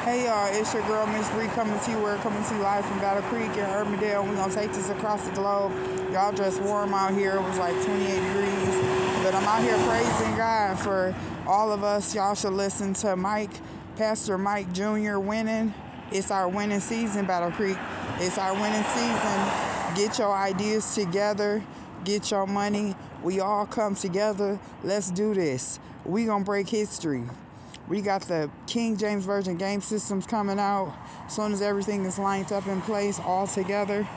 Hey y'all, it's your girl Miss Bree coming to you. We're coming to you live from Battle Creek in Urbandale. We're gonna take this across the globe. Y'all dress warm out here. It was like 28 degrees. But I'm out here praising God for all of us. Y'all should listen to Pastor Mike Jr. winning. It's our winning season, Battle Creek. It's our winning season. Get your ideas together. Get your money. We all come together. Let's do this. We gonna break history. We got the King James Version game systems coming out. As soon as everything is lined up in place all together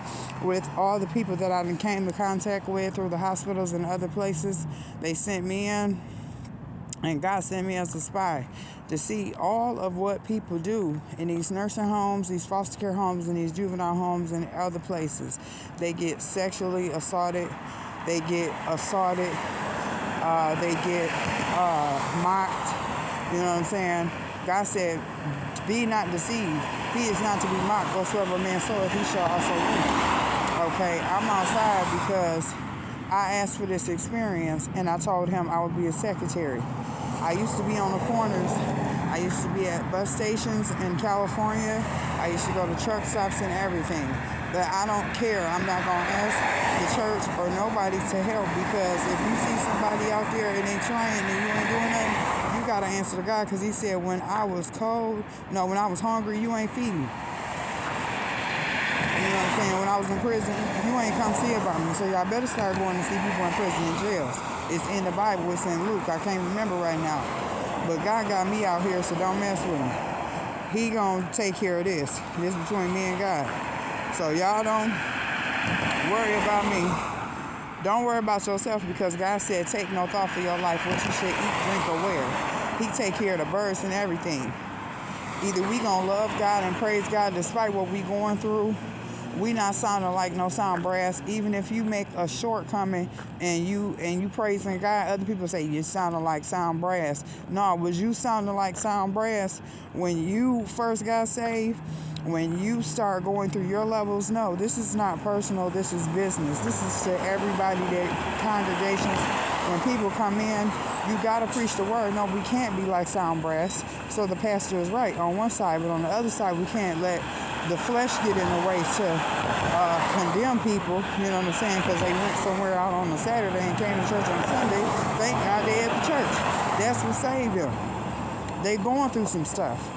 with all the people that I came into contact with through the hospitals and other places, they sent me in, and God sent me as a spy to see all of what people do in these nursing homes, these foster care homes, and these juvenile homes and other places. They get sexually assaulted. They get assaulted. They get mocked. You know what I'm saying? God said, be not deceived. He is not to be mocked. Whatsoever a man soweth, he shall also reap. Okay, I'm outside because I asked for this experience, and I told him I would be a secretary. I used to be on the corners. I used to be at bus stations in California. I used to go to truck stops and everything. But I don't care. I'm not going to ask the church or nobody to help, because if you see somebody out there and they trying and you ain't doing nothing, you got to answer to God, because he said, when I was when I was hungry, you ain't feeding me. You know what I'm saying? When I was in prison, you ain't come see about me. So y'all better start going to see people in prison and jails. It's in the Bible. It's in Luke. I can't remember right now. But God got me out here, so don't mess with him. He gonna take care of this. This is between me and God. So y'all don't worry about me. Don't worry about yourself, because God said, take no thought for your life, what you should eat, drink, or wear. He take care of the birds and everything. Either we gonna love God and praise God despite what we going through. We not sounding like no sound brass. Even if you make a shortcoming and you praising God, other people say you sounding like sound brass. No, was you sounding like sound brass when you first got saved? When you start going through your levels? No, this is not personal. This is business. This is to everybody, that congregations. When people come in, you got to preach the word. No, we can't be like sound brass. So the pastor is right on one side, but on the other side, we can't let the flesh get in the way to condemn people, you know what I'm saying, because they went somewhere out on a Saturday and came to church on Sunday. Thank God they at the church. That's what saved them. They going through some stuff.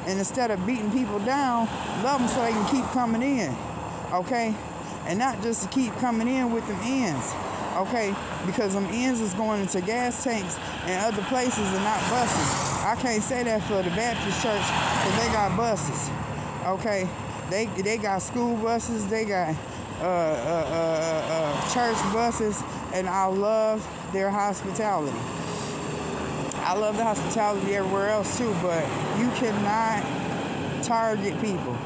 And instead of beating people down, love them so they can keep coming in, okay? And not just to keep coming in with them ends, okay? Because them ends is going into gas tanks and other places and not buses. I can't say that for the Baptist church, because they got buses, okay? They got school buses, they got church buses, and I love their hospitality. I love the hospitality everywhere else too, but you cannot target people,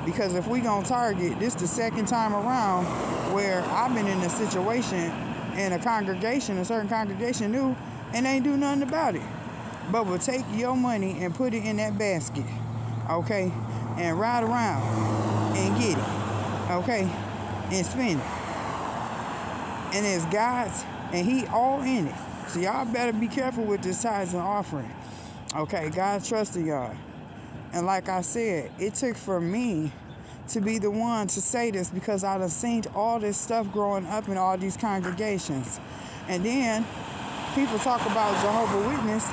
because if we gonna target, this the second time around where I've been in a situation in a certain congregation knew, and they ain't do nothing about it, but will take your money and put it in that basket, okay, and ride around and get it, okay, and spend it, and it's God's, and he all in it. So y'all better be careful with this tithes and offering. Okay, God trusted y'all. And like I said, it took for me to be the one to say this, because I done seen all this stuff growing up in all these congregations. And then people talk about Jehovah's Witness,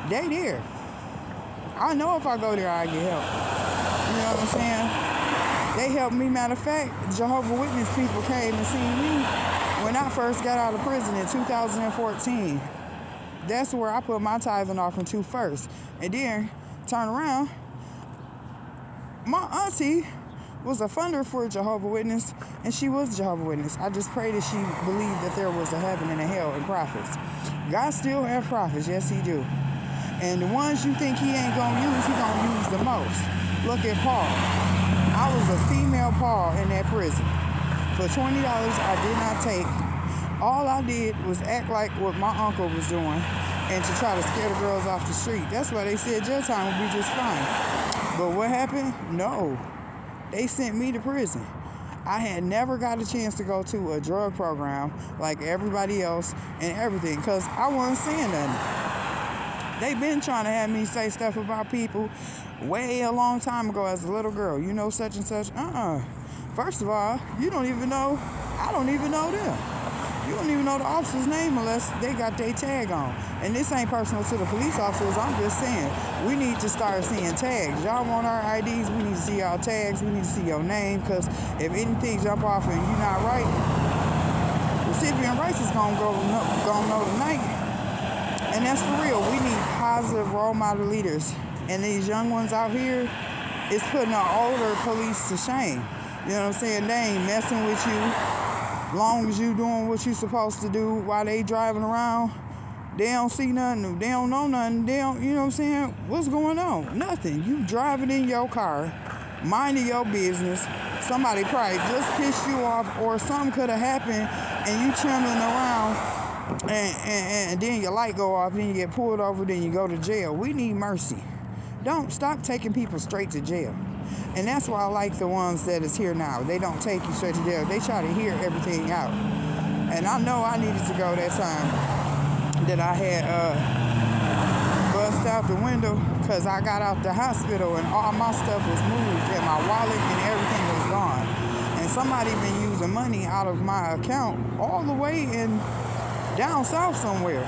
they there. I know if I go there, I get help. You know what I'm saying? They helped me. Matter of fact, Jehovah's Witness people came and seen me when I first got out of prison in 2014. That's where I put my tithing offering to first. And then turn around, my auntie was a funder for Jehovah's Witness, and she was Jehovah's Witness. I just pray that she believed that there was a heaven and a hell and prophets. God still have prophets, yes he do. And the ones you think he ain't gonna use, he gonna use the most. Look at Paul. I was a female Paul in that prison. For $20, I did not take. All I did was act like what my uncle was doing, and to try to scare the girls off the street. That's why they said jail time would be just fine. But what happened? No. They sent me to prison. I had never got a chance to go to a drug program like everybody else and everything, because I wasn't saying nothing. They been trying to have me say stuff about people way a long time ago as a little girl. You know such and such. First of all, you don't even know. I don't even know them. You don't even know the officer's name unless they got their tag on. And this ain't personal to the police officers. I'm just saying, we need to start seeing tags. Y'all want our IDs, we need to see y'all tags. We need to see your name, because if anything jump off and you're not right, recipient rights is gonna know tonight. And that's for real. We need positive role model leaders. And these young ones out here is putting our older police to shame. You know what I'm saying? They ain't messing with you. Long as you doing what you supposed to do while they driving around, they don't see nothing, they don't know nothing, they don't, you know what I'm saying? What's going on? Nothing. You driving in your car, minding your business. Somebody probably just pissed you off, or something could have happened, and you trembling around, and then your light go off, then you get pulled over, then you go to jail. We need mercy. Don't stop taking people straight to jail. And that's why I like the ones that is here now. They don't take you straight to jail. They try to hear everything out. And I know I needed to go that time that I had bust out the window, because I got out the hospital and all my stuff was moved and my wallet and everything was gone. And somebody been using money out of my account all the way in down south somewhere.